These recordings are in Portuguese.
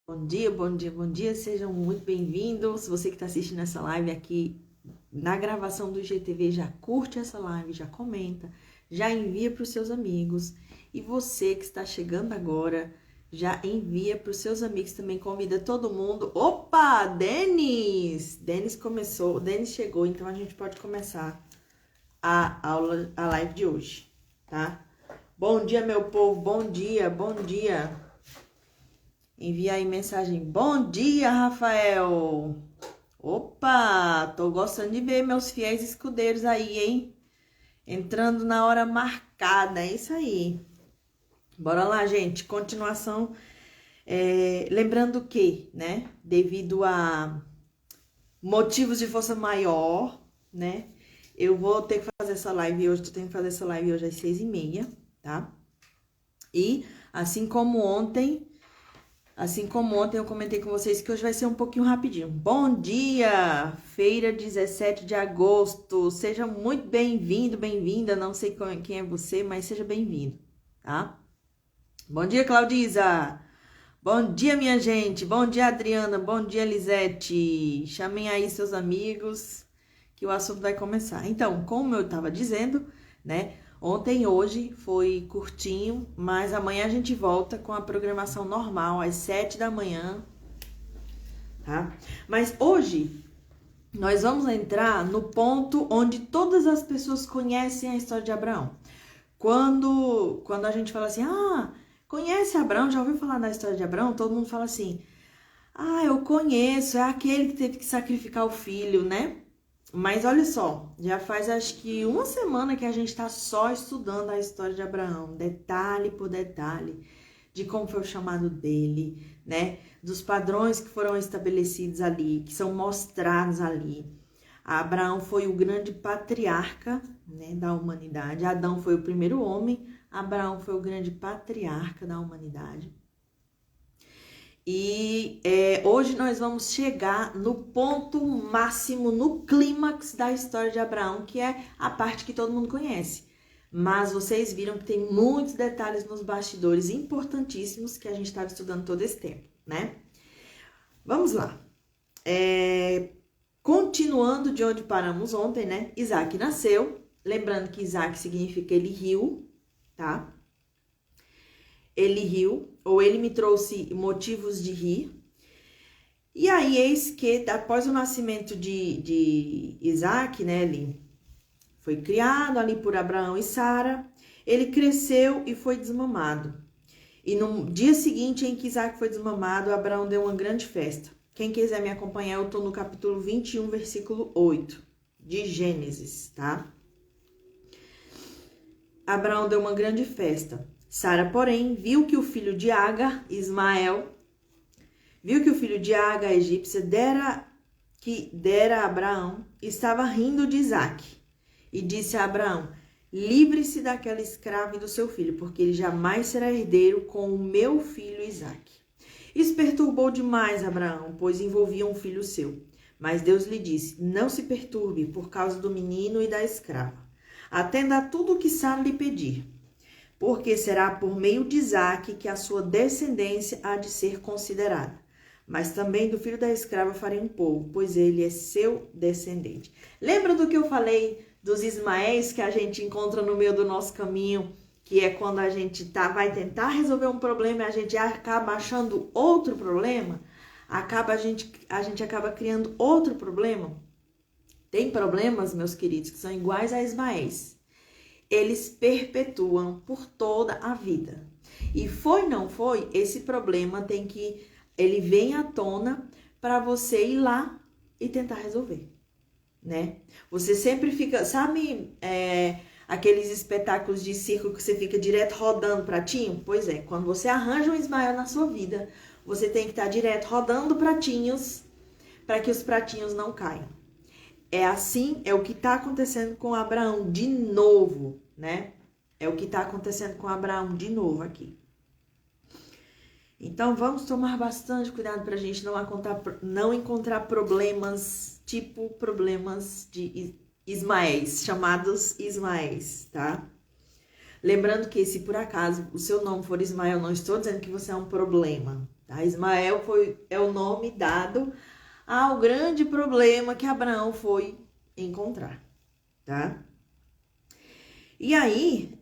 Bom dia, bom dia, bom dia, sejam muito bem-vindos. Você que está assistindo essa live aqui na gravação do IGTV, já curte essa live, já comenta, já envia para os seus amigos. E você que está chegando agora, já envia para os seus amigos também, convida todo mundo. Opa, Denis! Denis começou, Denis chegou, então a gente pode começar a live de hoje, tá? Bom dia, meu povo, bom dia, bom dia. Envia aí mensagem. Bom dia, Rafael. Opa, tô gostando de ver meus fiéis escudeiros aí, hein? Entrando na hora marcada, é isso aí. Bora lá, gente. Continuação. Lembrando que, né, devido a motivos de força maior, né, eu vou ter que fazer essa live hoje. Tô tendo que fazer essa live hoje às 6h30, tá? E assim como ontem eu comentei com vocês que hoje vai ser um pouquinho rapidinho. Bom dia! Feira 17 de agosto. Seja muito bem-vindo, bem-vinda. Não sei quem é você, mas seja bem-vindo, tá? Bom dia, Claudisa! Bom dia, minha gente! Bom dia, Adriana! Bom dia, Lisete! Chamem aí seus amigos que o assunto vai começar. Então, como eu estava dizendo, né? Ontem e hoje foi curtinho, mas amanhã a gente volta com a programação normal, às 7 da manhã, tá? Mas hoje nós vamos entrar no ponto onde todas as pessoas conhecem a história de Abraão. Quando a gente fala assim, conhece Abraão, já ouviu falar da história de Abraão? Todo mundo fala assim, eu conheço, é aquele que teve que sacrificar o filho, né? Mas olha só, já faz acho que uma semana que a gente está só estudando a história de Abraão, detalhe por detalhe, de como foi o chamado dele, né? Dos padrões que foram estabelecidos ali, que são mostrados ali. Abraão foi o grande patriarca, né, da humanidade. Adão foi o primeiro homem, Abraão foi o grande patriarca da humanidade. E hoje nós vamos chegar no ponto máximo, no clímax da história de Abraão, que é a parte que todo mundo conhece. Mas vocês viram que tem muitos detalhes nos bastidores importantíssimos que a gente estava estudando todo esse tempo, né? Vamos lá. Continuando de onde paramos ontem, né? Isaac nasceu. Lembrando que Isaac significa ele riu, tá? Ele riu, ou ele me trouxe motivos de rir. E aí, eis que, após o nascimento de Isaac, né, ele foi criado ali por Abraão e Sara, ele cresceu e foi desmamado. E no dia seguinte em que Isaac foi desmamado, Abraão deu uma grande festa. Quem quiser me acompanhar, eu estou no capítulo 21, versículo 8 de Gênesis, tá? Abraão deu uma grande festa. Sara, porém, viu que o filho de Agar, Ismael, a egípcia, dera a Abraão, estava rindo de Isaac. E disse a Abraão, livre-se daquela escrava e do seu filho, porque ele jamais será herdeiro com o meu filho Isaac. Isso perturbou demais Abraão, pois envolvia um filho seu. Mas Deus lhe disse, não se perturbe por causa do menino e da escrava. Atenda a tudo o que Sara lhe pedir. Porque será por meio de Isaac que a sua descendência há de ser considerada. Mas também do filho da escrava farei um povo, pois ele é seu descendente. Lembra do que eu falei dos Ismaéis que a gente encontra no meio do nosso caminho, que é quando a gente vai tentar resolver um problema e a gente acaba achando outro problema? A gente acaba criando outro problema? Tem problemas, meus queridos, que são iguais a Ismaéis. Eles perpetuam por toda a vida. E não foi, esse problema ele vem à tona para você ir lá e tentar resolver, né? Você sempre fica, sabe, aqueles espetáculos de circo que você fica direto rodando pratinho? Pois é, quando você arranja um Ismael na sua vida, você tem que estar direto rodando pratinhos para que os pratinhos não caiam. É o que está acontecendo com Abraão de novo, né? É o que está acontecendo com Abraão de novo aqui. Então, vamos tomar bastante cuidado para a gente não encontrar problemas, tipo problemas de Ismaéis, chamados Ismaéis, tá? Lembrando que se por acaso o seu nome for Ismael, não estou dizendo que você é um problema, Tá? Ismael é o nome dado ao grande problema que Abraão foi encontrar. Tá? E aí,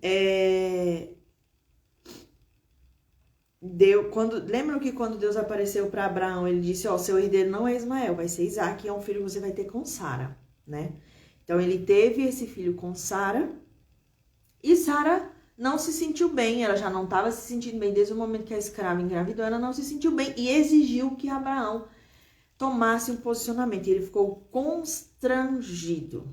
lembram que quando Deus apareceu para Abraão, ele disse, seu herdeiro não é Ismael, vai ser Isaac, e é um filho que você vai ter com Sara, né? Então, ele teve esse filho com Sara, e Sara não se sentiu bem, ela já não estava se sentindo bem desde o momento que a escrava engravidou, ela não se sentiu bem e exigiu que Abraão tomasse um posicionamento, e ele ficou constrangido.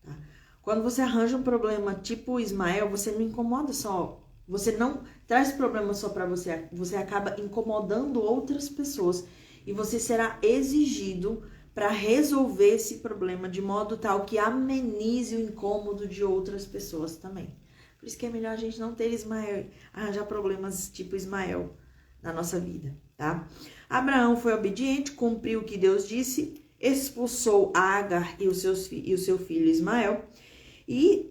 Tá? Quando você arranja um problema tipo Ismael, você não incomoda só, você não traz problema só para você, você acaba incomodando outras pessoas e você será exigido para resolver esse problema de modo tal que amenize o incômodo de outras pessoas também. Por isso que é melhor a gente não ter Ismael, arranjar problemas tipo Ismael na nossa vida, tá? Abraão foi obediente, cumpriu o que Deus disse, expulsou Agar e o seu filho Ismael e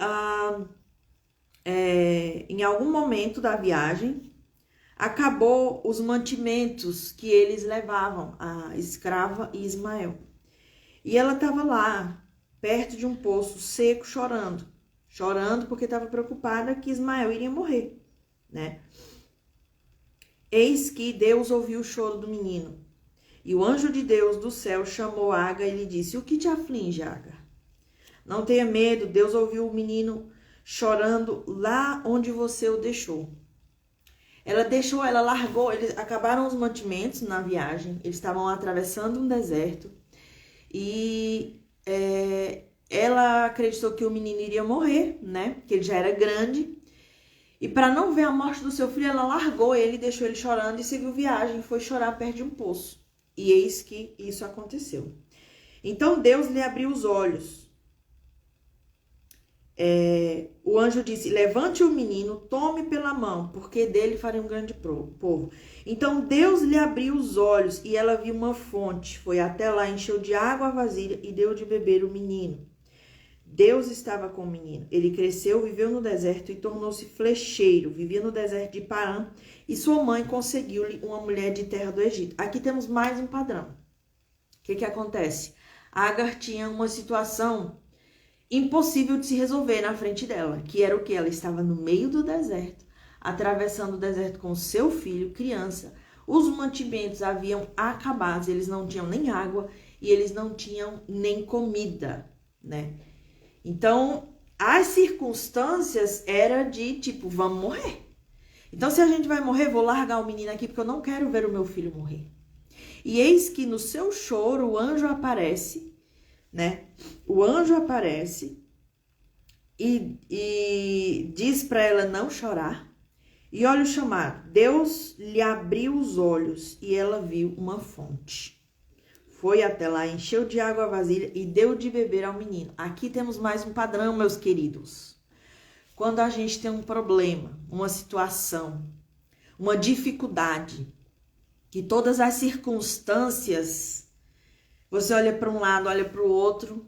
em algum momento da viagem acabou os mantimentos que eles levavam, a escrava e Ismael. E ela estava lá, perto de um poço seco, chorando porque estava preocupada que Ismael iria morrer, né? Eis que Deus ouviu o choro do menino. E o anjo de Deus do céu chamou Agar e lhe disse, o que te aflige, Agar? Não tenha medo, Deus ouviu o menino chorando lá onde você o deixou. Ela largou, eles acabaram os mantimentos na viagem, eles estavam atravessando um deserto e ela acreditou que o menino iria morrer, né? Que ele já era grande. E para não ver a morte do seu filho, ela largou ele, deixou ele chorando e seguiu viagem, foi chorar perto de um poço. E eis que isso aconteceu. Então Deus lhe abriu os olhos. O anjo disse, levante o menino, tome pela mão, porque dele farei um grande povo. Então Deus lhe abriu os olhos e ela viu uma fonte. Foi até lá, encheu de água a vasilha e deu de beber o menino. Deus estava com o menino. Ele cresceu, viveu no deserto e tornou-se flecheiro. Vivia no deserto de Parã e sua mãe conseguiu-lhe uma mulher de terra do Egito. Aqui temos mais um padrão. O que acontece? Agar tinha uma situação impossível de se resolver na frente dela, que era o que? Ela estava no meio do deserto, atravessando o deserto com seu filho, criança. Os mantimentos haviam acabado, eles não tinham nem água e eles não tinham nem comida, né? Então, as circunstâncias eram de tipo, vamos morrer. Então, se a gente vai morrer, vou largar o menino aqui porque eu não quero ver o meu filho morrer. E eis que no seu choro o anjo aparece, né? O anjo aparece e diz para ela não chorar. E olha o chamado. Deus lhe abriu os olhos e ela viu uma fonte. Foi até lá, encheu de água a vasilha e deu de beber ao menino. Aqui temos mais um padrão, meus queridos. Quando a gente tem um problema, uma situação, uma dificuldade, que todas as circunstâncias, você olha para um lado, olha para o outro,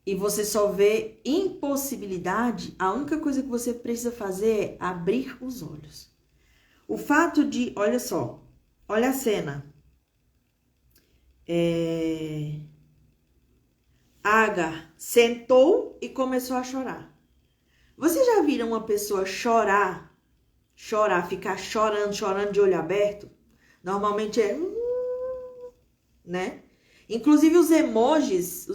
e você só vê impossibilidade, a única coisa que você precisa fazer é abrir os olhos. O fato de, olha só, olha a cena. Agar sentou e começou a chorar. Você já viram uma pessoa chorar, ficar chorando de olho aberto? Normalmente né? Inclusive os emojis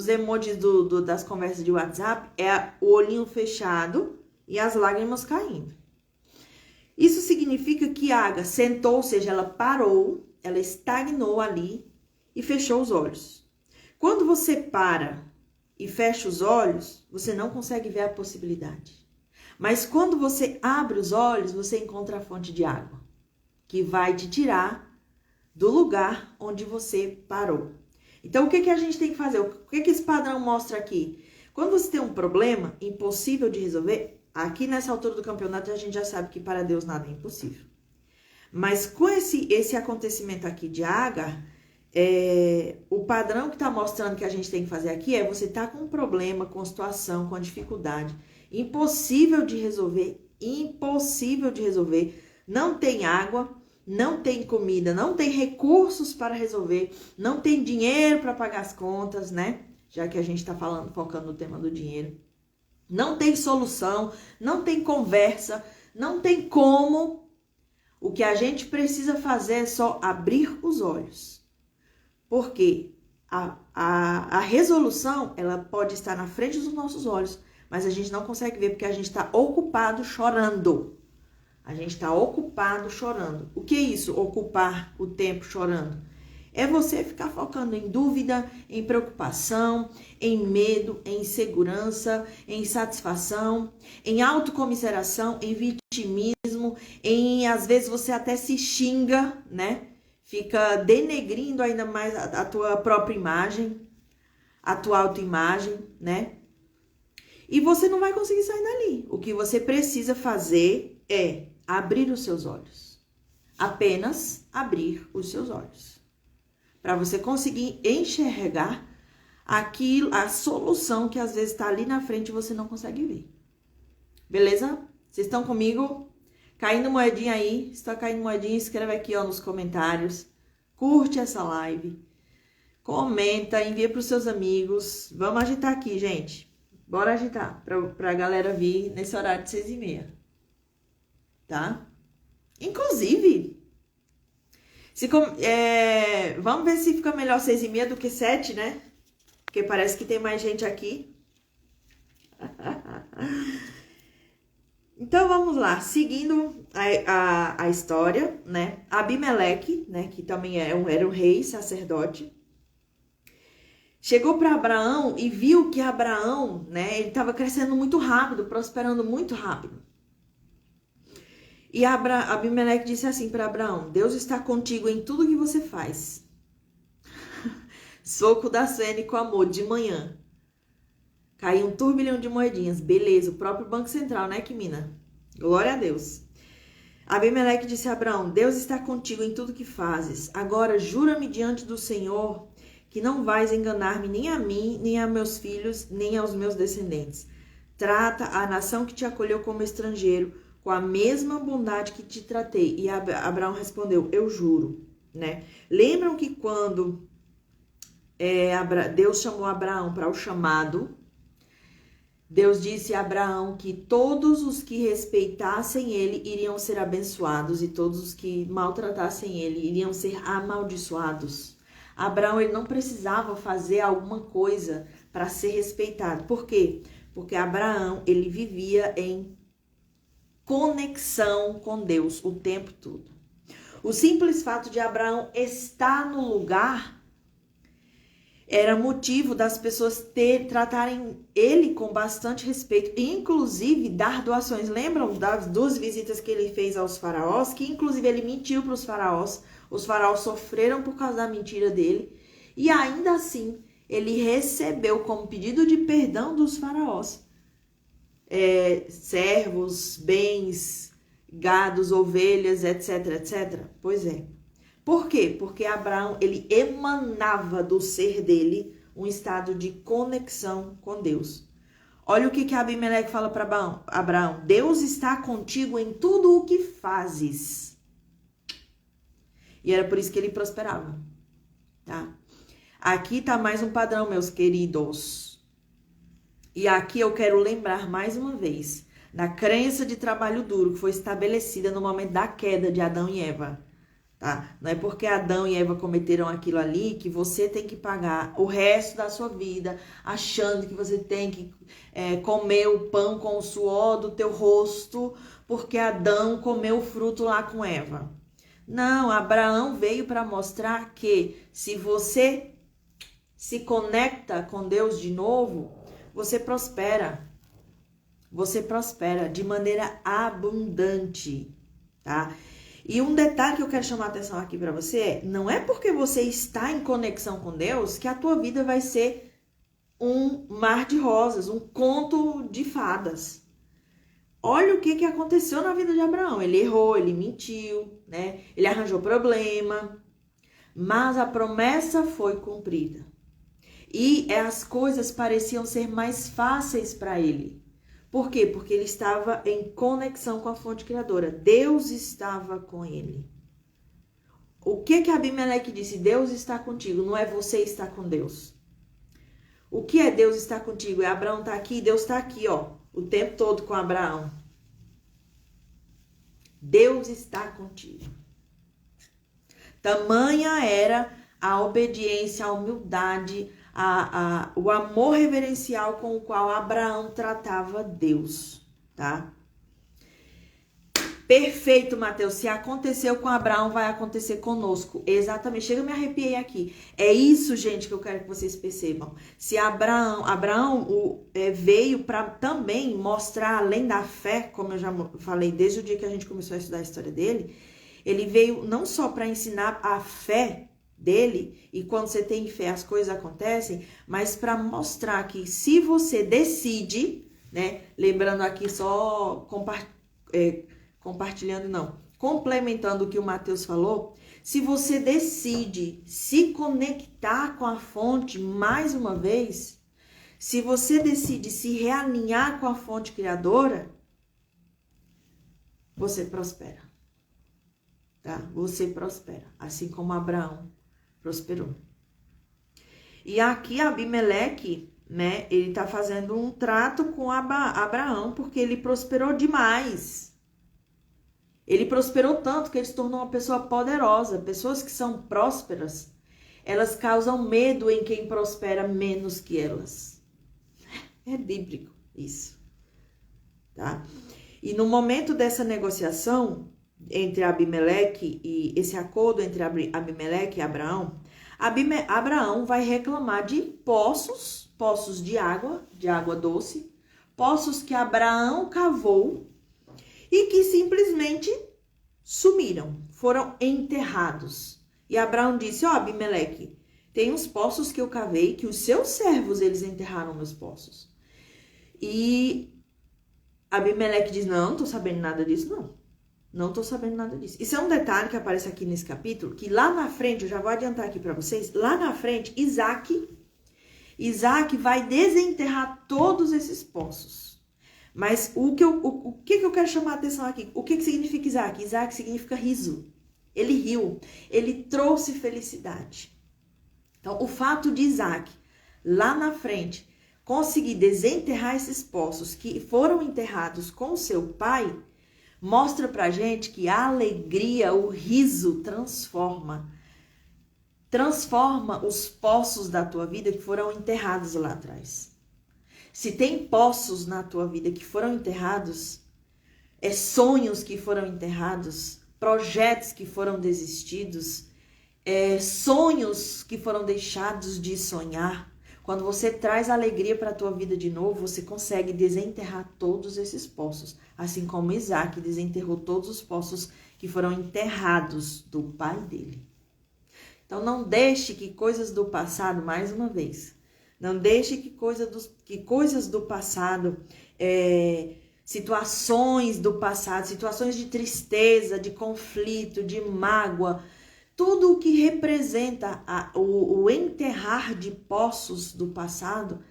das conversas de WhatsApp é o olhinho fechado e as lágrimas caindo. Isso significa que Agar sentou, ou seja, ela parou, ela estagnou ali e fechou os olhos. Quando você para e fecha os olhos, você não consegue ver a possibilidade. Mas quando você abre os olhos, você encontra a fonte de água, que vai te tirar do lugar onde você parou. Então, o que a gente tem que fazer? O que esse padrão mostra aqui? Quando você tem um problema impossível de resolver, aqui nessa altura do campeonato a gente já sabe que para Deus nada é impossível. Mas com esse acontecimento aqui de Agar, o padrão que está mostrando que a gente tem que fazer aqui é você tá com um problema, com situação, com dificuldade, impossível de resolver, não tem água, não tem comida, não tem recursos para resolver, não tem dinheiro para pagar as contas, né? Já que a gente está focando no tema do dinheiro. Não tem solução, não tem conversa, não tem como. O que a gente precisa fazer é só abrir os olhos. Porque a resolução, ela pode estar na frente dos nossos olhos, mas a gente não consegue ver porque a gente está ocupado chorando. A gente está ocupado chorando. O que é isso? Ocupar o tempo chorando. É você ficar focando em dúvida, em preocupação, em medo, em insegurança, em insatisfação, em autocomiseração, em vitimismo, às vezes você até se xinga, né? Fica denegrindo ainda mais a tua própria imagem, a tua autoimagem, né? E você não vai conseguir sair dali. O que você precisa fazer é abrir os seus olhos. Apenas abrir os seus olhos. Para você conseguir enxergar aquilo, a solução que às vezes está ali na frente e você não consegue ver. Beleza? Vocês estão comigo? Caindo moedinha aí. Se está caindo moedinha, escreve aqui ó, nos comentários. Curte essa live. Comenta, envia para os seus amigos. Vamos agitar aqui, gente. Bora agitar para a galera vir nesse horário de 6h30. Tá? Inclusive, vamos ver se fica melhor 6h30 do que 7, né? Porque parece que tem mais gente aqui. Então, vamos lá. Seguindo a história, né? Abimeleque, né? Que também era um rei, sacerdote. Chegou para Abraão e viu que Abraão, né? Ele estava crescendo muito rápido, prosperando muito rápido. E Abimeleque disse assim para Abraão: Deus está contigo em tudo que você faz. Soco da Suene com amor, de manhã. Caiu um turbilhão de moedinhas. Beleza, o próprio Banco Central, né, Kimina? Glória a Deus. Abimeleque disse a Abraão: Deus está contigo em tudo que fazes. Agora jura-me diante do Senhor que não vais enganar-me nem a mim, nem a meus filhos, nem aos meus descendentes. Trata a nação que te acolheu como estrangeiro com a mesma bondade que te tratei. E Abraão respondeu: eu juro, né? Lembram que quando Deus chamou Abraão para o chamado, Deus disse a Abraão que todos os que respeitassem ele iriam ser abençoados e todos os que maltratassem ele iriam ser amaldiçoados. Abraão, ele não precisava fazer alguma coisa para ser respeitado. Por quê? Porque Abraão, ele vivia em conexão com Deus o tempo todo. O simples fato de Abraão estar no lugar era motivo das pessoas tratarem ele com bastante respeito, e inclusive dar doações. Lembram das 2 visitas que ele fez aos faraós? Que inclusive ele mentiu para os faraós. Os faraós sofreram por causa da mentira dele. E ainda assim, ele recebeu como pedido de perdão dos faraós servos, bens, gados, ovelhas, etc, etc. Pois é. Por quê? Porque Abraão, ele emanava do ser dele um estado de conexão com Deus. Olha o que Abimeleque fala para Abraão: Deus está contigo em tudo o que fazes. E era por isso que ele prosperava, tá? Aqui tá mais um padrão, meus queridos. E aqui eu quero lembrar mais uma vez da crença de trabalho duro que foi estabelecida no momento da queda de Adão e Eva, tá? Não é porque Adão e Eva cometeram aquilo ali que você tem que pagar o resto da sua vida achando que você tem que comer o pão com o suor do teu rosto porque Adão comeu o fruto lá com Eva. Não, Abraão veio para mostrar que se você se conecta com Deus de novo, você prospera. Você prospera de maneira abundante, tá? E um detalhe que eu quero chamar a atenção aqui para você é: não é porque você está em conexão com Deus que a tua vida vai ser um mar de rosas, um conto de fadas. Olha o que aconteceu na vida de Abraão. Ele errou, ele mentiu, né? Ele arranjou problema, mas a promessa foi cumprida. E as coisas pareciam ser mais fáceis para ele. Por quê? Porque ele estava em conexão com a fonte criadora. Deus estava com ele. O que Abimeleque disse? Deus está contigo, não é você estar com Deus. O que é Deus está contigo? É Abraão está aqui, Deus está aqui, ó, o tempo todo com Abraão. Deus está contigo. Tamanha era a obediência, a humildade, o amor reverencial com o qual Abraão tratava Deus, tá? Perfeito, Mateus. Se aconteceu com Abraão, vai acontecer conosco. Exatamente. Chega, eu me arrepiei aqui. É isso, gente, que eu quero que vocês percebam. Se Abraão veio para também mostrar, além da fé, como eu já falei desde o dia que a gente começou a estudar a história dele, ele veio não só para ensinar a fé dele, e quando você tem fé as coisas acontecem, mas para mostrar que se você decide, né, lembrando aqui só complementando o que o Mateus falou, se você decide se conectar com a fonte mais uma vez, se você decide se realinhar com a fonte criadora, você prospera, tá? Você prospera, assim como Abraão prosperou. E aqui Abimeleque, né, ele tá fazendo um trato com Abraão, porque ele prosperou demais. Ele prosperou tanto que ele se tornou uma pessoa poderosa. Pessoas que são prósperas, elas causam medo em quem prospera menos que elas. É bíblico isso, tá? E no momento dessa negociação entre Abimeleque e esse acordo entre Abimeleque e Abraão, Abraão vai reclamar de poços de água doce, poços que Abraão cavou e que simplesmente sumiram, foram enterrados. E Abraão disse, ó, Abimeleque, tem uns poços que eu cavei, que os seus servos, eles enterraram meus poços. E Abimeleque diz, não tô sabendo nada disso, não tô sabendo nada disso. Isso é um detalhe que aparece aqui nesse capítulo, que lá na frente, eu já vou adiantar aqui para vocês, lá na frente, Isaac vai desenterrar todos esses poços. Mas o que eu quero chamar a atenção aqui? O que significa Isaac? Isaac significa riso. Ele riu. Ele trouxe felicidade. Então, o fato de Isaac, lá na frente, conseguir desenterrar esses poços que foram enterrados com seu pai, mostra pra gente que a alegria, o riso transforma os poços da tua vida que foram enterrados lá atrás. Se tem poços na tua vida que foram enterrados, sonhos que foram enterrados, projetos que foram desistidos, sonhos que foram deixados de sonhar, quando você traz alegria para a tua vida de novo, você consegue desenterrar todos esses poços, assim como Isaac desenterrou todos os poços que foram enterrados do pai dele. Então não deixe que coisas do passado, mais uma vez, não deixe que coisas do passado, situações do passado, situações de tristeza, de conflito, de mágoa, tudo o que representa o enterrar de poços do passado,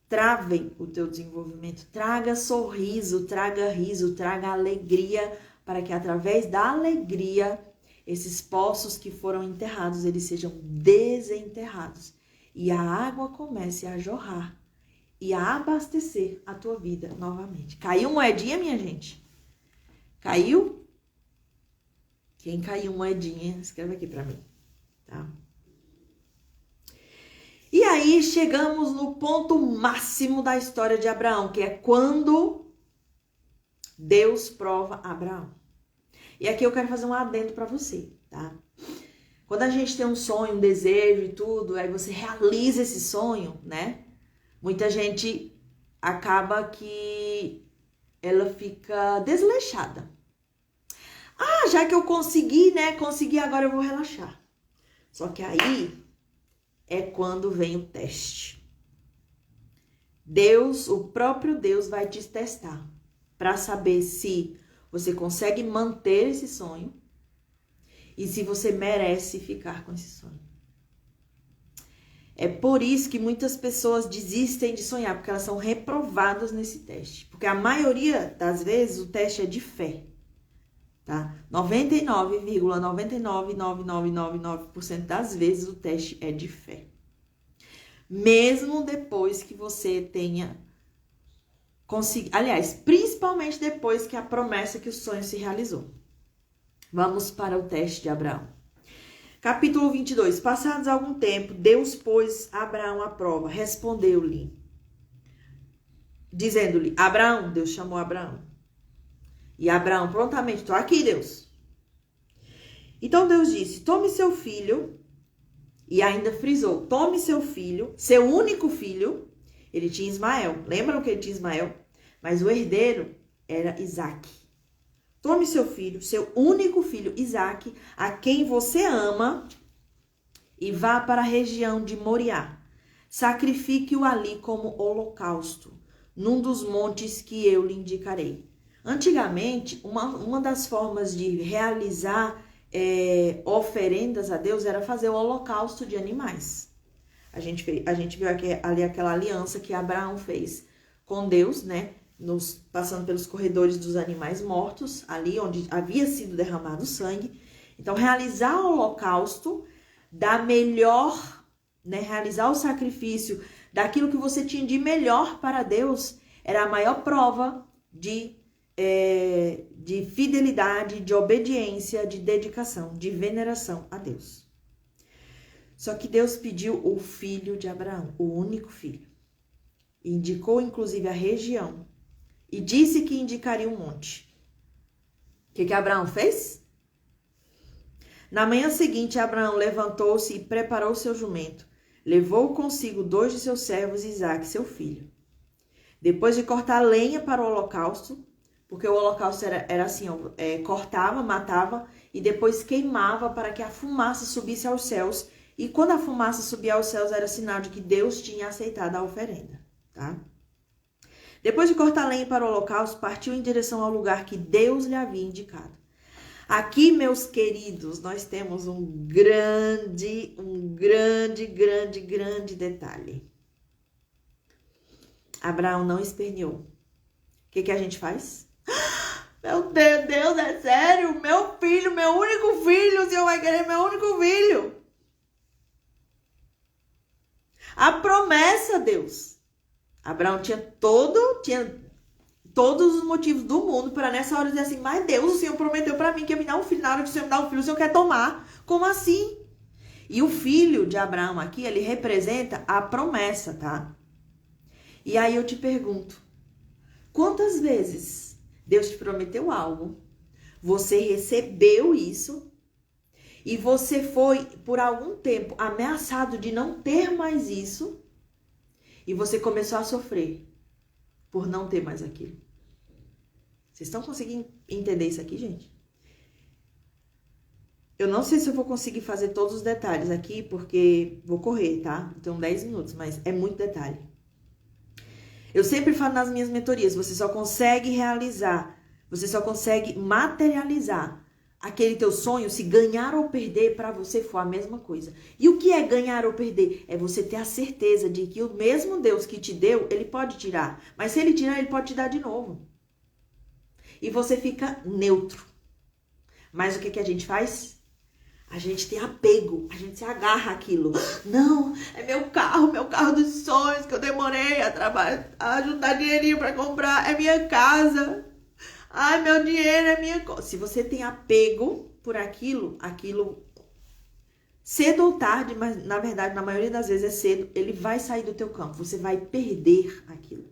travem o teu desenvolvimento. Traga sorriso, traga riso, traga alegria, para que através da alegria, esses poços que foram enterrados, eles sejam desenterrados. E a água comece a jorrar e a abastecer a tua vida novamente. Caiu moedinha, minha gente? Caiu? Quem caiu moedinha, escreve aqui pra mim, tá? E aí chegamos no ponto máximo da história de Abraão, que é quando Deus prova Abraão. E aqui eu quero fazer um adendo pra você, tá? Quando a gente tem um sonho, um desejo e tudo, aí você realiza esse sonho, né? Muita gente acaba que ela fica desleixada. Ah, já que eu consegui, né? Consegui, agora eu vou relaxar. Só que aí é quando vem o teste. Deus, o próprio Deus vai te testar para saber se você consegue manter esse sonho e se você merece ficar com esse sonho. É por isso que muitas pessoas desistem de sonhar, porque elas são reprovadas nesse teste. Porque a maioria das vezes o teste é de fé. tá? 99,999999% das vezes o teste é de fé. Mesmo depois que você tenha conseguido, aliás, principalmente depois que a promessa, que o sonho se realizou. Vamos para o teste de Abraão. Capítulo 22. Passados algum tempo, Deus pôs Abraão à prova, respondeu-lhe, dizendo-lhe, Abraão, Deus chamou Abraão. E Abraão prontamente, estou aqui, Deus. Então Deus disse, tome seu filho, e ainda frisou, tome seu filho, seu único filho, ele tinha Ismael, lembram que ele tinha Ismael? Mas o herdeiro era Isaque. Tome seu filho, seu único filho, Isaque, a quem você ama, e vá para a região de Moriá. Sacrifique-o ali como holocausto, num dos montes que eu lhe indicarei. Antigamente, uma das formas de realizar oferendas a Deus era fazer o holocausto de animais. A gente viu ali aquela aliança que Abraão fez com Deus, né? Passando pelos corredores dos animais mortos, ali onde havia sido derramado sangue. Então, realizar o holocausto da melhor, né? Realizar o sacrifício daquilo que você tinha de melhor para Deus era a maior prova de fidelidade, de obediência, de dedicação, de veneração a Deus. Só que Deus pediu o filho de Abraão, o único filho. Indicou, inclusive, a região. E disse que indicaria um monte. O que Abraão fez? Na manhã seguinte, Abraão levantou-se e preparou seu jumento. Levou consigo 2 de seus servos, Isaque, seu filho. Depois de cortar lenha para o holocausto, porque o holocausto era assim, cortava, matava e depois queimava para que a fumaça subisse aos céus. E quando a fumaça subia aos céus, era sinal de que Deus tinha aceitado a oferenda, tá? Depois de cortar lenha para o holocausto, partiu em direção ao lugar que Deus lhe havia indicado. Aqui, meus queridos, nós temos um grande detalhe. Abraão não esperneou. O que a gente faz? Meu Deus, é sério? Meu filho, meu único filho, o Senhor vai querer meu único filho. A promessa, Deus. Abraão tinha todos os motivos do mundo para nessa hora dizer assim, mas Deus, o Senhor prometeu para mim que ia me dar um filho, na hora que o Senhor me dá um filho, o Senhor quer tomar. Como assim? E o filho de Abraão aqui, ele representa a promessa, tá? E aí eu te pergunto, quantas vezes Deus te prometeu algo, você recebeu isso e você foi por algum tempo ameaçado de não ter mais isso e você começou a sofrer por não ter mais aquilo? Vocês estão conseguindo entender isso aqui, gente? Eu não sei se eu vou conseguir fazer todos os detalhes aqui, porque vou correr, tá? Então 10 minutos, mas é muito detalhe. Eu sempre falo nas minhas mentorias, você só consegue realizar, você só consegue materializar aquele teu sonho se ganhar ou perder para você for a mesma coisa. E o que é ganhar ou perder? É você ter a certeza de que o mesmo Deus que te deu, ele pode tirar. Mas se ele tirar, ele pode te dar de novo. E você fica neutro. Mas o que a gente faz? A gente tem apego, a gente se agarra àquilo. Não, é meu carro dos sonhos que eu demorei a juntar dinheirinho para comprar. É minha casa. Ai, meu dinheiro é minha coisa. Se você tem apego por aquilo cedo ou tarde, mas na verdade, na maioria das vezes é cedo, ele vai sair do teu campo. Você vai perder aquilo.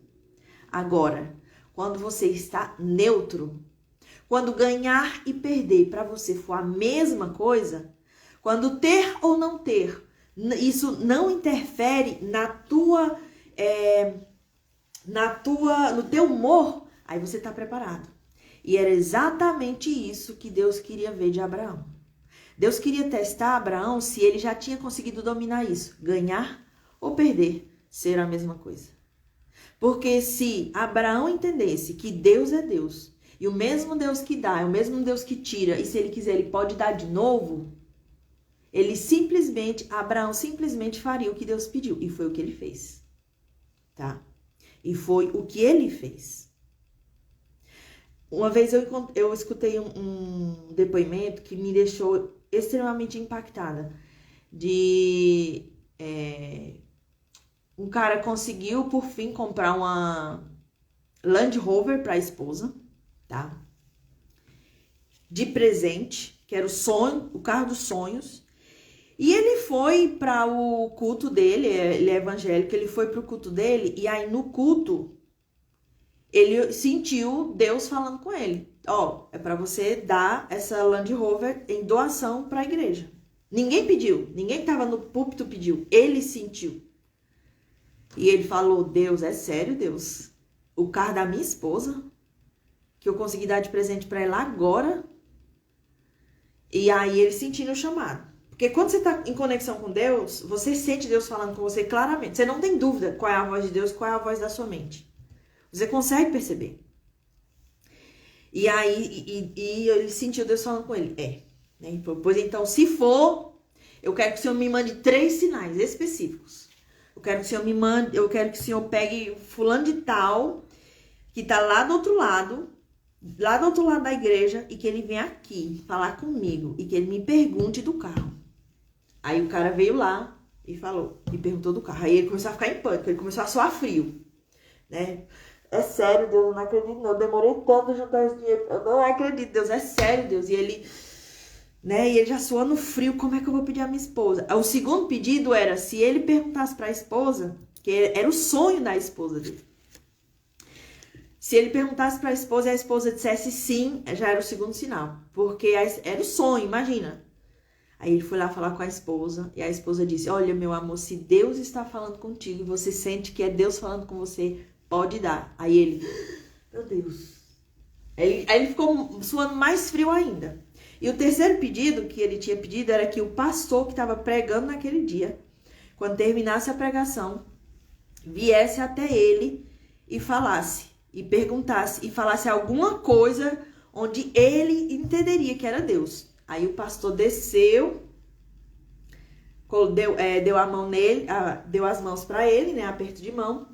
Agora, quando você está neutro, quando ganhar e perder para você for a mesma coisa, quando ter ou não ter, isso não interfere no teu humor, aí você está preparado. E era exatamente isso que Deus queria ver de Abraão. Deus queria testar Abraão se ele já tinha conseguido dominar isso. Ganhar ou perder, ser a mesma coisa. Porque se Abraão entendesse que Deus é Deus, e o mesmo Deus que dá, é o mesmo Deus que tira, e se ele quiser, ele pode dar de novo, Abraão simplesmente faria o que Deus pediu. E foi o que ele fez. Tá? E foi o que ele fez. Uma vez eu escutei um depoimento que me deixou extremamente impactada. Um cara conseguiu, por fim, comprar uma Land Rover para a esposa, tá? De presente, que era o sonho, o carro dos sonhos. E ele foi para o culto dele, ele é evangélico, ele foi para o culto dele, e aí no culto ele sentiu Deus falando com ele. Ó, é para você dar essa Land Rover em doação para a igreja. Ninguém pediu, ninguém que tava no púlpito pediu, ele sentiu. E ele falou, Deus, é sério, Deus? O carro da minha esposa, que eu consegui dar de presente para ela agora? E aí ele sentiu o chamado. Porque quando você está em conexão com Deus, você sente Deus falando com você claramente. Você não tem dúvida qual é a voz de Deus, qual é a voz da sua mente. Você consegue perceber. E aí ele sentiu Deus falando com ele. Né? Pois então, se for, eu quero que o Senhor me mande 3 sinais específicos. Eu quero que o Senhor pegue fulano de tal, que está lá do outro lado da igreja, e que ele venha aqui falar comigo, e que ele me pergunte do carro. Aí o cara veio lá e falou, e perguntou do carro. Aí ele começou a ficar em pânico, ele começou a suar frio, né? É sério, Deus, eu não acredito não, eu demorei tanto a juntar esse dinheiro, eu não acredito, Deus, é sério, Deus. E ele, né, e ele já suando frio, como é que eu vou pedir a minha esposa? O segundo pedido era, se ele perguntasse para a esposa, que era o sonho da esposa dele, se ele perguntasse para a esposa e a esposa dissesse sim, já era o segundo sinal, porque era o sonho, imagina. Aí ele foi lá falar com a esposa, e a esposa disse, olha, meu amor, se Deus está falando contigo e você sente que é Deus falando com você, pode dar. Aí ele, meu Deus. Aí ele ficou suando mais frio ainda. E o terceiro pedido que ele tinha pedido era que o pastor que estava pregando naquele dia, quando terminasse a pregação, viesse até ele e falasse, e perguntasse, e falasse alguma coisa onde ele entenderia que era Deus. Aí o pastor desceu, deu a mão nele, deu as mãos para ele, né, aperto de mão,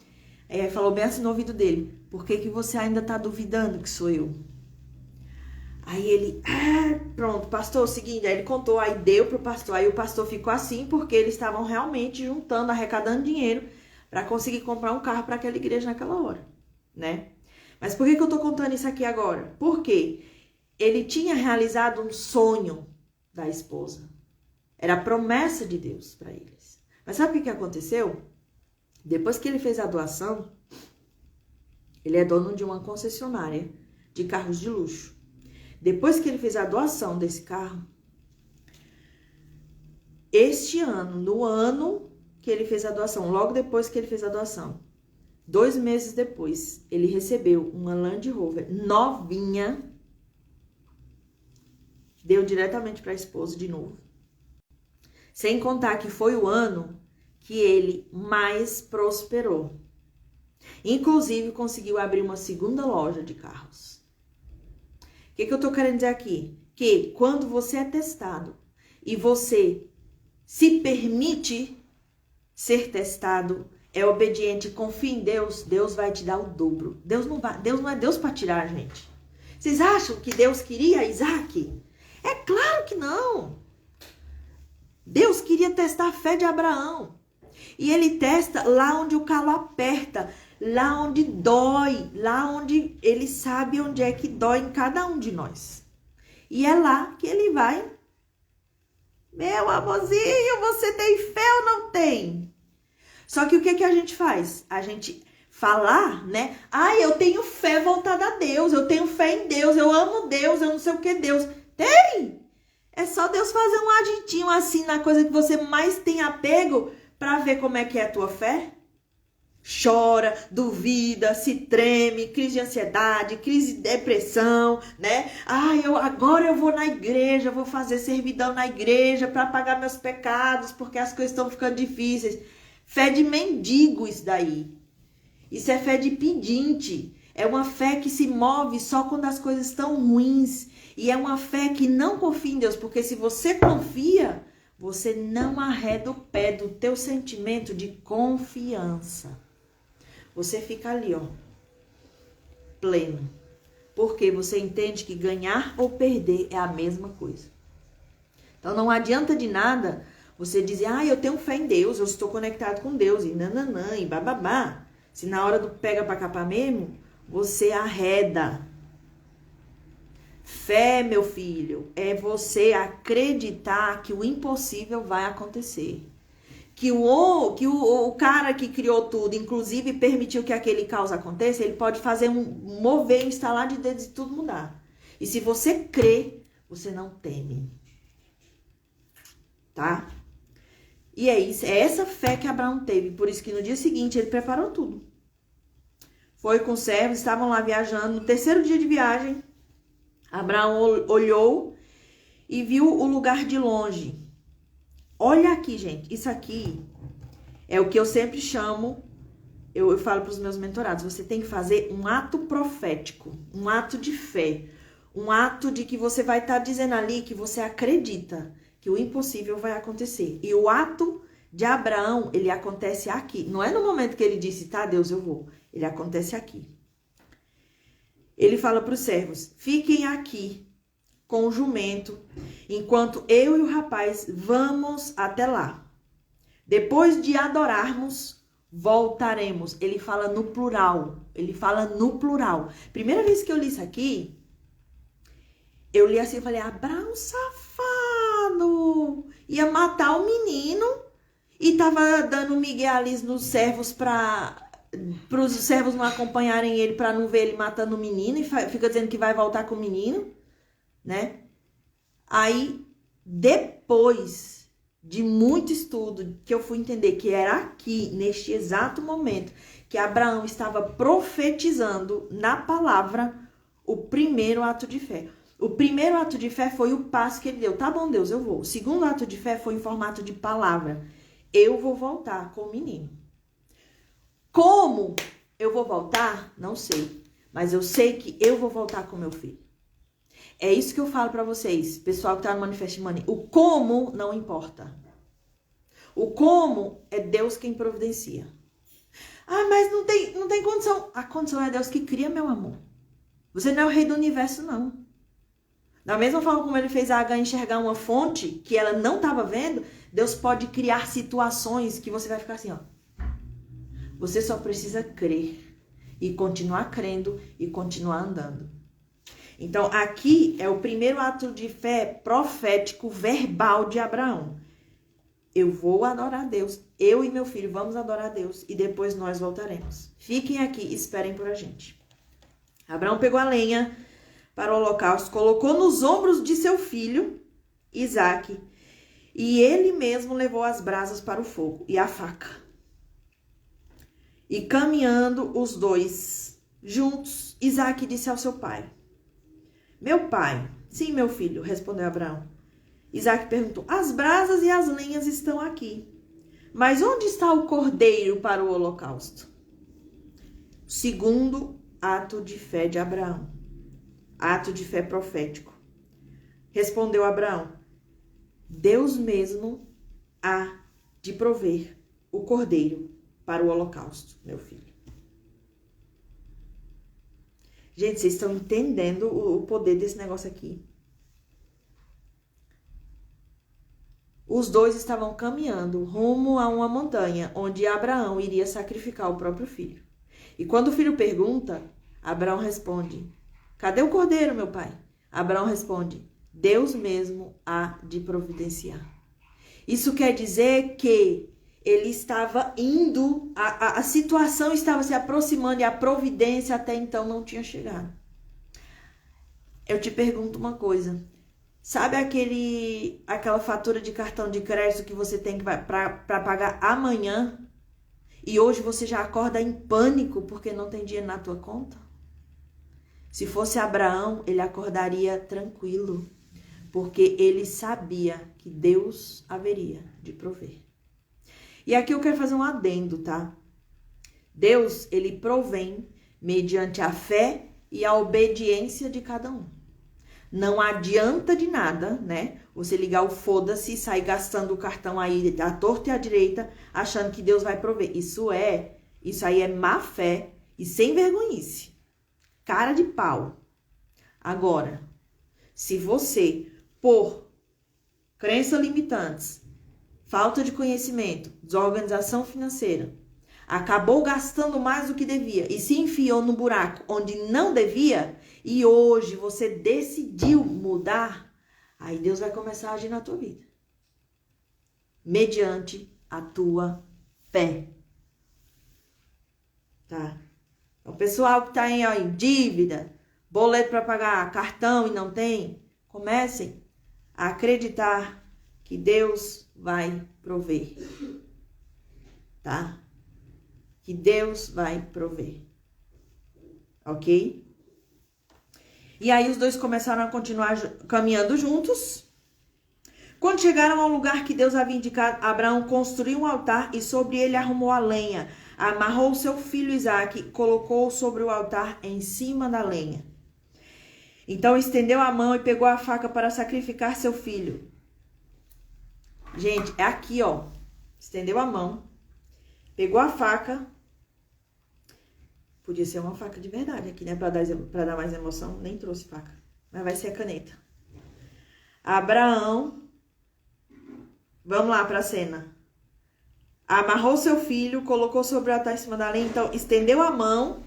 falou bem assim no ouvido dele, por que você ainda tá duvidando que sou eu? Aí ele, pronto, pastor, é o seguinte, aí ele contou, aí deu pro pastor, aí o pastor ficou assim, porque eles estavam realmente juntando, arrecadando dinheiro para conseguir comprar um carro para aquela igreja naquela hora, né? Mas por que eu tô contando isso aqui agora? Porque ele tinha realizado um sonho da esposa. Era a promessa de Deus para eles. Mas sabe o que aconteceu? Depois que ele fez a doação, ele é dono de uma concessionária de carros de luxo. Depois que ele fez a doação desse carro, este ano, no ano que ele fez a doação, logo depois que ele fez a doação, 2 meses depois, ele recebeu uma Land Rover novinha, deu diretamente para a esposa de novo. Sem contar que foi o ano que ele mais prosperou. Inclusive, conseguiu abrir uma segunda loja de carros. O que eu tô querendo dizer aqui? Que quando você é testado e você se permite ser testado, é obediente, confia em Deus, Deus vai te dar o dobro. Deus não é Deus para tirar a gente. Vocês acham que Deus queria Isaac? É claro que não. Deus queria testar a fé de Abraão. E ele testa lá onde o calo aperta, lá onde dói, lá onde ele sabe onde é que dói em cada um de nós. E é lá que ele vai. Meu amorzinho, você tem fé ou não tem? Só que o que a gente faz? A gente falar, né? Eu tenho fé voltada a Deus, eu tenho fé em Deus, eu amo Deus, eu não sei o que Deus. Tem! É só Deus fazer um aditinho assim na coisa que você mais tem apego para ver como é que é a tua fé. Chora, duvida, se treme, crise de ansiedade, crise de depressão, né? Agora eu vou na igreja, vou fazer servidão na igreja para pagar meus pecados, porque as coisas estão ficando difíceis. Fé de mendigo isso daí. Isso é fé de pedinte. É uma fé que se move só quando as coisas estão ruins. E é uma fé que não confia em Deus, porque se você confia, você não arreda o pé do teu sentimento de confiança. Você fica ali, ó, pleno, Porque você entende que ganhar ou perder é a mesma coisa. Então não adianta de nada você dizer, eu tenho fé em Deus, eu estou conectado com Deus, e nananã, e bababá. Se na hora do pega pra capar mesmo, você arreda. Fé, meu filho, é você acreditar que o impossível vai acontecer. Que o cara que criou tudo, inclusive permitiu que aquele caos aconteça, ele pode fazer mover, instalar de dedos e tudo mudar. E se você crê, você não teme. Tá? E é isso, é essa fé que Abraão teve. Por isso que no dia seguinte ele preparou tudo. Foi com os servos, estavam lá viajando. No terceiro dia de viagem, Abraão olhou e viu o lugar de longe. Olha aqui, gente. Isso aqui é o que eu sempre chamo, eu falo para os meus mentorados, você tem que fazer um ato profético, um ato de fé, um ato de que você vai estar dizendo ali que você acredita que o impossível vai acontecer. E o ato de Abraão, ele acontece aqui. Não é no momento que ele disse, tá, Deus, eu vou. Ele acontece aqui. Ele fala para os servos, fiquem aqui com o jumento, enquanto eu e o rapaz vamos até lá. Depois de adorarmos, voltaremos. Ele fala no plural. Ele fala no plural. Primeira vez que eu li isso aqui, eu li assim e falei, Abraão safado, ia matar o menino e tava dando migué ali nos servos para os servos não acompanharem ele, para não ver ele matando o menino, e fica dizendo que vai voltar com o menino, né? Aí, depois de muito estudo, que eu fui entender que era aqui, neste exato momento, que Abraão estava profetizando na palavra o primeiro ato de fé. O primeiro ato de fé foi o passo que ele deu. Tá bom, Deus, eu vou. O segundo ato de fé foi em formato de palavra. Eu vou voltar com o menino. Como eu vou voltar? Não sei. Mas eu sei que eu vou voltar com meu filho. É isso que eu falo pra vocês, pessoal que tá no Manifest Money. O como não importa. O como é Deus quem providencia. Mas não tem condição. A condição é Deus que cria, meu amor. Você não é o rei do universo, não. Da mesma forma como ele fez a Agar enxergar uma fonte que ela não estava vendo, Deus pode criar situações que você vai ficar assim, ó. Você só precisa crer e continuar crendo e continuar andando. Então, aqui é o primeiro ato de fé profético verbal de Abraão. Eu vou adorar a Deus. Eu e meu filho vamos adorar a Deus e depois nós voltaremos. Fiquem aqui e esperem por a gente. Abraão pegou a lenha para o holocausto, colocou nos ombros de seu filho, Isaque, e ele mesmo levou as brasas para o fogo e a faca. E caminhando os dois juntos, Isaque disse ao seu pai, meu pai, sim, meu filho, respondeu Abraão. Isaque perguntou, as brasas e as lenhas estão aqui, mas onde está o cordeiro para o holocausto? Segundo ato de fé de Abraão. Ato de fé profético. Respondeu Abraão, Deus mesmo há de prover o cordeiro para o holocausto, meu filho. Gente, vocês estão entendendo o poder desse negócio aqui? Os dois estavam caminhando rumo a uma montanha, onde Abraão iria sacrificar o próprio filho. E quando o filho pergunta, Abraão responde, cadê o cordeiro, meu pai? Abraão responde, Deus mesmo há de providenciar. Isso quer dizer que ele estava indo, a situação estava se aproximando e a providência até então não tinha chegado. Eu te pergunto uma coisa. Sabe aquela fatura de cartão de crédito que você tem para pagar amanhã e hoje você já acorda em pânico porque não tem dinheiro na tua conta? Se fosse Abraão, ele acordaria tranquilo, porque ele sabia que Deus haveria de prover. E aqui eu quero fazer um adendo, tá? Deus, ele provém mediante a fé e a obediência de cada um. Não adianta de nada, né? Você ligar o foda-se e sair gastando o cartão aí à torta e à direita, achando que Deus vai prover. Isso aí é má fé e sem vergonhice. Cara de pau. Agora, se você, por crenças limitantes, falta de conhecimento, desorganização financeira, acabou gastando mais do que devia e se enfiou no buraco onde não devia e hoje você decidiu mudar, aí Deus vai começar a agir na tua vida. Mediante a tua fé. Tá? O pessoal que tá em dívida, boleto para pagar, cartão e não tem, comecem a acreditar que Deus vai prover. Tá? Que Deus vai prover. Ok? E aí os dois começaram a continuar caminhando juntos. Quando chegaram ao lugar que Deus havia indicado, Abraão construiu um altar e sobre ele arrumou a lenha. Amarrou seu filho Isaque e colocou sobre o altar em cima da lenha. Então estendeu a mão e pegou a faca para sacrificar seu filho. Gente, é aqui, ó. Estendeu a mão, pegou a faca. Podia ser uma faca de verdade aqui, né? Para dar mais emoção. Nem trouxe faca. Mas vai ser a caneta. Abraão. Vamos lá para a cena. Amarrou seu filho, colocou sobre o altar em cima da lenha. Então, estendeu a mão,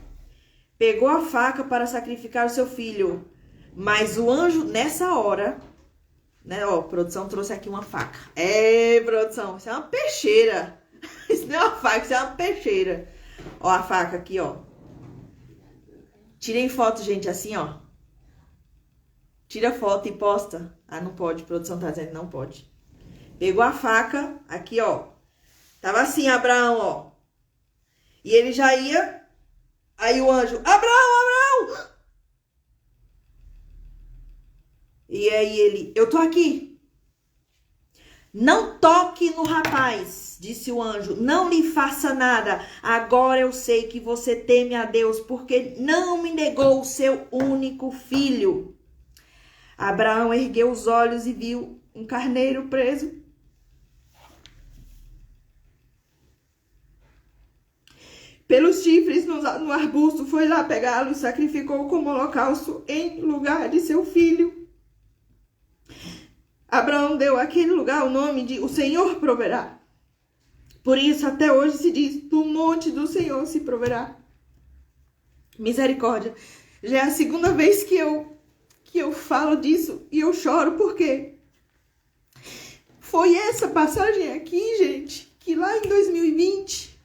pegou a faca para sacrificar o seu filho. Mas o anjo, nessa hora, né? Ó, a produção trouxe aqui uma faca. Produção, isso é uma peixeira. Isso não é uma faca, isso é uma peixeira. Ó, a faca aqui, ó. Tirem foto, gente, assim, ó. Tira foto e posta. Ah, não pode, a produção tá dizendo que não pode. Pegou a faca, aqui, ó. Tava assim, Abraão, ó. E ele já ia. Aí o anjo, Abraão! E aí ele, eu tô aqui. Não toque no rapaz, disse o anjo. Não lhe faça nada. Agora eu sei que você teme a Deus, porque não me negou o seu único filho. Abraão ergueu os olhos e viu um carneiro preso pelos chifres no arbusto, foi lá pegá-lo e sacrificou como holocausto em lugar de seu filho. Abraão deu àquele lugar o nome de O Senhor Proverá. Por isso até hoje se diz, do monte do Senhor se proverá. Misericórdia. Já é a segunda vez que eu falo disso e eu choro, porque foi essa passagem aqui, gente, que lá em 2020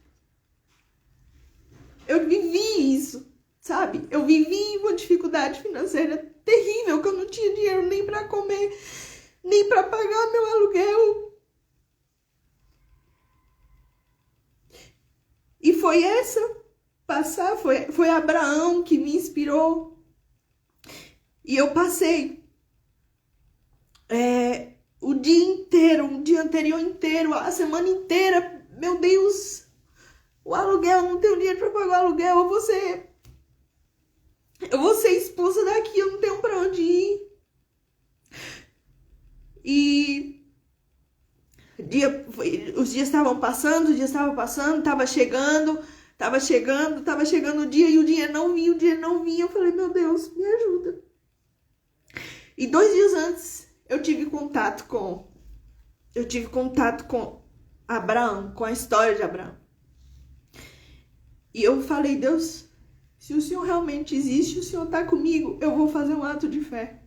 eu vivi isso, sabe? Eu vivi uma dificuldade financeira terrível, que eu não tinha dinheiro nem para comer, nem para pagar meu aluguel. E foi foi Abraão que me inspirou. E eu passei o dia anterior inteiro, a semana inteira, meu Deus, o aluguel, não tenho dinheiro para pagar o aluguel, eu vou ser expulsa daqui, eu não tenho para onde ir. E os dias estavam passando, estava chegando o dia e o dinheiro não vinha, eu falei, meu Deus, me ajuda. E 2 dias antes, eu tive contato com Abraão, com a história de Abraão. E eu falei, Deus, se o Senhor realmente existe, o Senhor está comigo, eu vou fazer um ato de fé.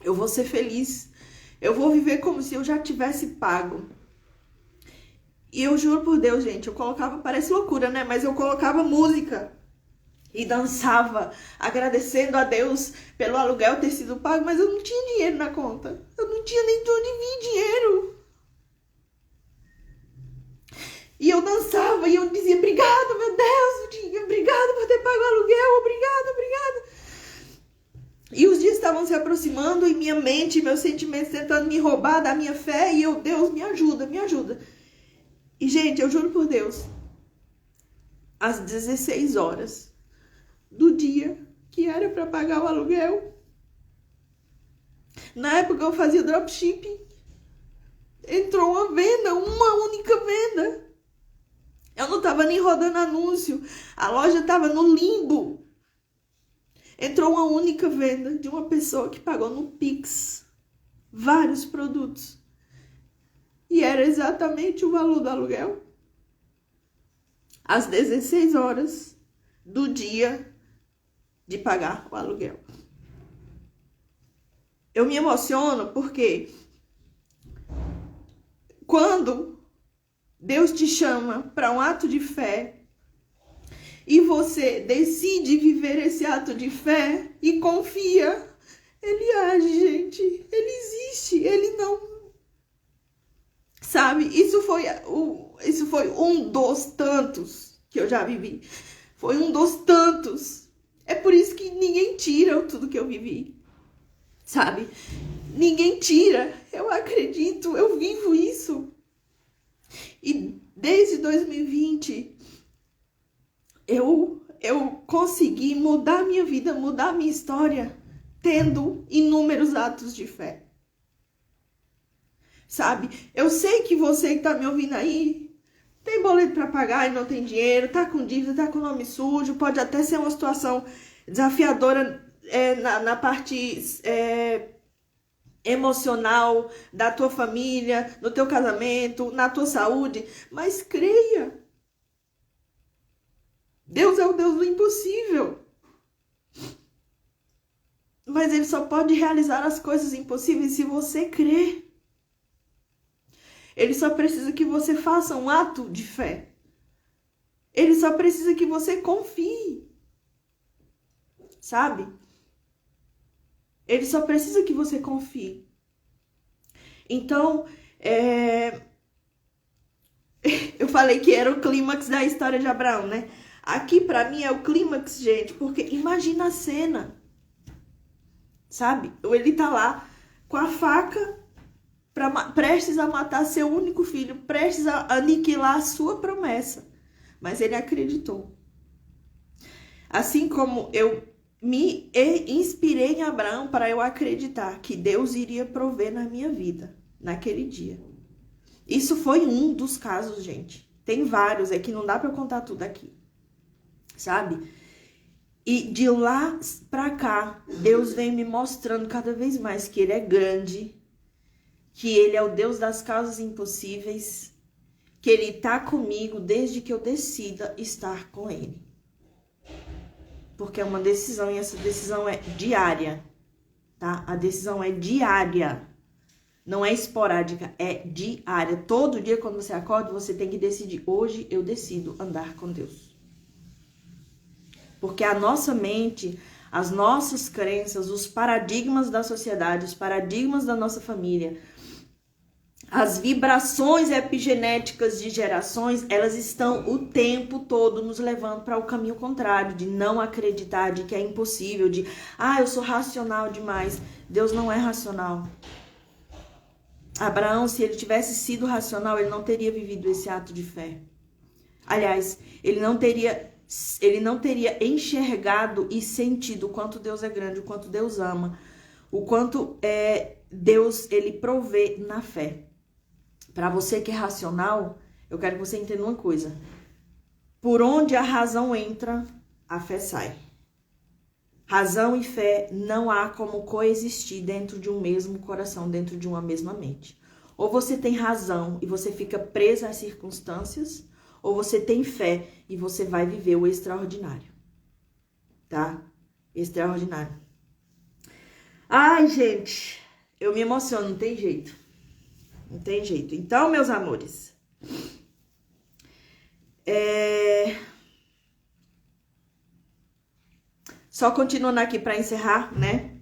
Eu vou ser feliz. Eu vou viver como se eu já tivesse pago. E eu juro por Deus, gente, eu colocava, parece loucura, né? Mas eu colocava música e dançava, agradecendo a Deus pelo aluguel ter sido pago, mas eu não tinha dinheiro na conta. Eu não tinha nem de onde vir dinheiro. E eu dançava e eu dizia, obrigado, meu Deus, obrigado por ter pago o aluguel, obrigado. E os dias estavam se aproximando e minha mente, meus sentimentos tentando me roubar da minha fé, e eu, Deus, me ajuda. E, gente, eu juro por Deus, às 16 horas do dia que era para pagar o aluguel, na época eu fazia dropshipping, entrou uma venda, uma única venda. Eu não estava nem rodando anúncio, a loja estava no limbo. Entrou uma única venda de uma pessoa que pagou no Pix vários produtos. E era exatamente o valor do aluguel. Às 16 horas do dia de pagar o aluguel. Eu me emociono porque quando Deus te chama para um ato de fé e você decide viver esse ato de fé e confia, Ele age, gente. Ele existe, Ele não... Sabe, isso foi um dos tantos que eu já vivi. Foi um dos tantos. É por isso que ninguém tira tudo que eu vivi. Sabe? Ninguém tira. Eu acredito, eu vivo isso. E desde 2020, eu consegui mudar minha vida, mudar minha história, tendo inúmeros atos de fé. Sabe? Eu sei que você que tá me ouvindo aí tem boleto para pagar e não tem dinheiro, tá com dívida, tá com nome sujo, pode até ser uma situação desafiadora na parte emocional da tua família, no teu casamento, na tua saúde, mas creia. Deus é o Deus do impossível. Mas Ele só pode realizar as coisas impossíveis se você crer. Ele só precisa que você faça um ato de fé. Ele só precisa que você confie. Sabe? Ele só precisa que você confie. Então, eu falei que era o clímax da história de Abraão, né? Aqui pra mim é o clímax, gente, porque imagina a cena. Sabe? Ele tá lá com a faca, prestes a matar seu único filho, prestes a aniquilar a sua promessa. Mas ele acreditou. Assim como eu me inspirei em Abraão para eu acreditar que Deus iria prover na minha vida, naquele dia. Isso foi um dos casos, gente. Tem vários, é que não dá para eu contar tudo aqui. Sabe? E de lá pra cá, Deus vem me mostrando cada vez mais que Ele é grande, que Ele é o Deus das causas impossíveis, que Ele tá comigo desde que eu decida estar com Ele. Porque é uma decisão e essa decisão é diária, tá? A decisão é diária, não é esporádica, é diária. Todo dia quando você acorda, você tem que decidir, hoje eu decido andar com Deus. Porque a nossa mente, as nossas crenças, os paradigmas da sociedade, os paradigmas da nossa família, as vibrações epigenéticas de gerações, elas estão o tempo todo nos levando para o caminho contrário, de não acreditar, de que é impossível, de, eu sou racional demais. Deus não é racional. Abraão, se ele tivesse sido racional, ele não teria vivido esse ato de fé. Aliás, ele não teria enxergado e sentido o quanto Deus é grande, o quanto Deus ama, o quanto Deus, ele provê na fé. Para você que é racional, eu quero que você entenda uma coisa. Por onde a razão entra, a fé sai. Razão e fé não há como coexistir dentro de um mesmo coração, dentro de uma mesma mente. Ou você tem razão e você fica presa às circunstâncias, ou você tem fé e você vai viver o extraordinário. Tá? Extraordinário. Ai, gente, eu me emociono, não tem jeito. Não tem jeito. Então, meus amores, só continuando aqui para encerrar, né?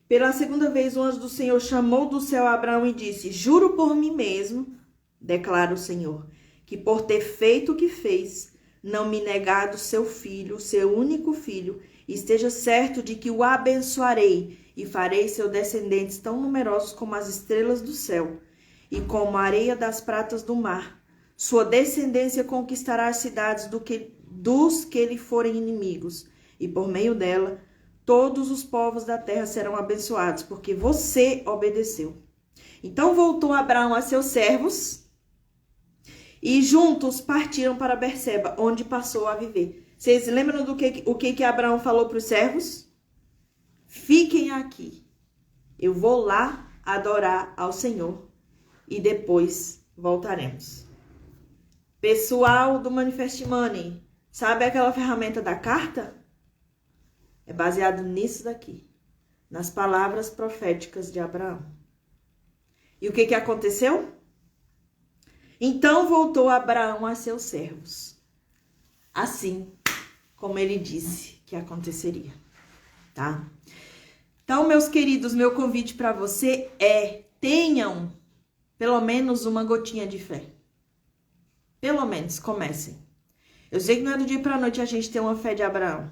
Pela segunda vez, o anjo do Senhor chamou do céu Abraão e disse: juro por mim mesmo, declara o Senhor, que por ter feito o que fez, não me negado seu filho, seu único filho, esteja certo de que o abençoarei e farei seus descendentes tão numerosos como as estrelas do céu e como a areia das pratas do mar. Sua descendência conquistará as cidades dos que lhe forem inimigos, e por meio dela todos os povos da terra serão abençoados, porque você obedeceu. Então voltou Abraão a seus servos e juntos partiram para Berseba, onde passou a viver. Vocês lembram do que Abraão falou para os servos? fiquem aqui. Eu vou lá adorar ao Senhor e depois voltaremos. Pessoal do Manifest Money, sabe aquela ferramenta da carta? É baseado nisso daqui, nas palavras proféticas de Abraão. E o que aconteceu? Então voltou Abraão a seus servos, assim como ele disse que aconteceria, tá? Então, meus queridos, meu convite para você é: tenham pelo menos uma gotinha de fé. Pelo menos, comecem. Eu sei que não é do dia para a noite a gente ter uma fé de Abraão,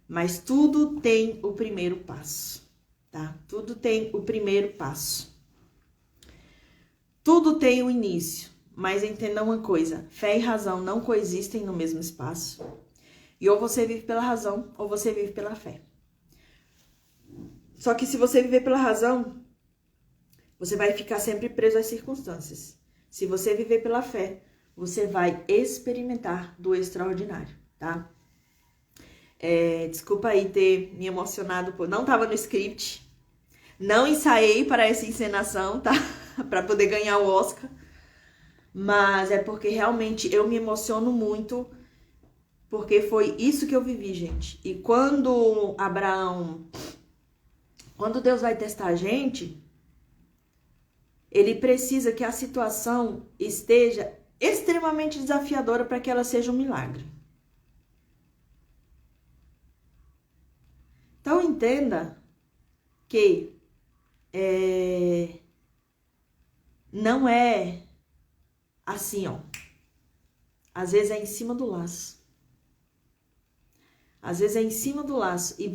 mas tudo tem o primeiro passo, tá? Tudo tem o primeiro passo. Tudo tem o início, mas entenda uma coisa: fé e razão não coexistem no mesmo espaço. E ou você vive pela razão, ou você vive pela fé. Só que se você viver pela razão, você vai ficar sempre preso às circunstâncias. Se você viver pela fé, você vai experimentar do extraordinário, tá? Desculpa aí ter me emocionado, não estava no script. Não ensaiei para essa encenação, tá? Para poder ganhar o Oscar. Mas é porque realmente eu me emociono muito, porque foi isso que eu vivi, gente. E quando Deus vai testar a gente, ele precisa que a situação esteja extremamente desafiadora para que ela seja um milagre. Então entenda que não é assim, ó. Às vezes é em cima do laço. Às vezes é em cima do laço. E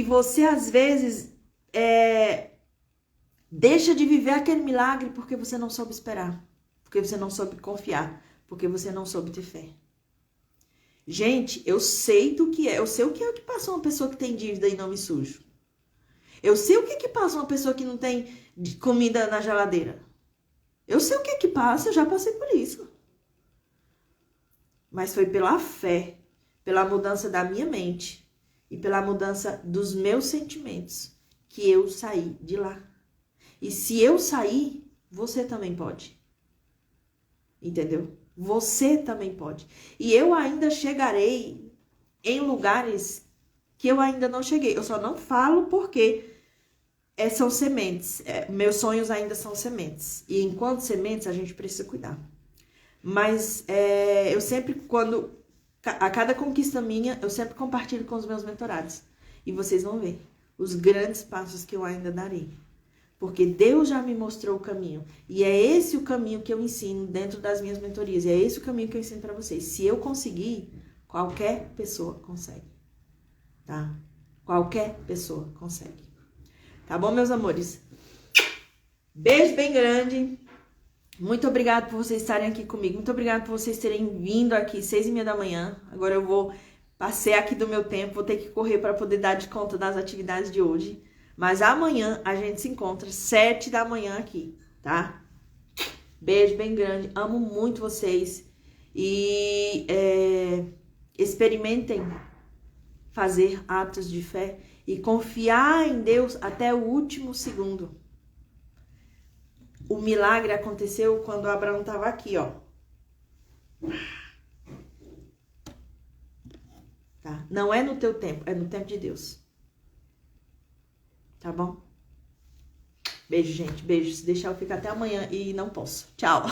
você às vezes deixa de viver aquele milagre porque você não soube esperar. Porque você não soube confiar. Porque você não soube ter fé. Gente, eu sei do que é. Eu sei o que é que passa uma pessoa que tem dívida e nome sujo. Eu sei o que é que passa uma pessoa que não tem comida na geladeira. Eu sei o que é que passa, eu já passei por isso. Mas foi pela fé, pela mudança da minha mente e pela mudança dos meus sentimentos que eu saí de lá. E se eu sair, você também pode. Entendeu? Você também pode. E eu ainda chegarei em lugares que eu ainda não cheguei. Eu só não falo porque são sementes. Meus sonhos ainda são sementes. E enquanto sementes, a gente precisa cuidar. Mas eu sempre, a cada conquista minha, eu sempre compartilho com os meus mentorados. E vocês vão ver os grandes passos que eu ainda darei. Porque Deus já me mostrou o caminho. E é esse o caminho que eu ensino dentro das minhas mentorias. E é esse o caminho que eu ensino para vocês. Se eu conseguir, qualquer pessoa consegue. Tá? Qualquer pessoa consegue. Tá bom, meus amores? Beijo bem grande. Muito obrigada por vocês estarem aqui comigo. Muito obrigada por vocês terem vindo aqui 6h30 da manhã. Agora eu passei aqui do meu tempo. Vou ter que correr para poder dar de conta das atividades de hoje. Mas amanhã a gente se encontra 7 da manhã aqui, tá? Beijo bem grande. Amo muito vocês. E experimentem fazer atos de fé e confiar em Deus até o último segundo. O milagre aconteceu quando Abraão estava aqui, ó. Tá? Não é no teu tempo, é no tempo de Deus. Tá bom? Beijo, gente. Beijo. Se deixar eu ficar até amanhã e não posso. Tchau.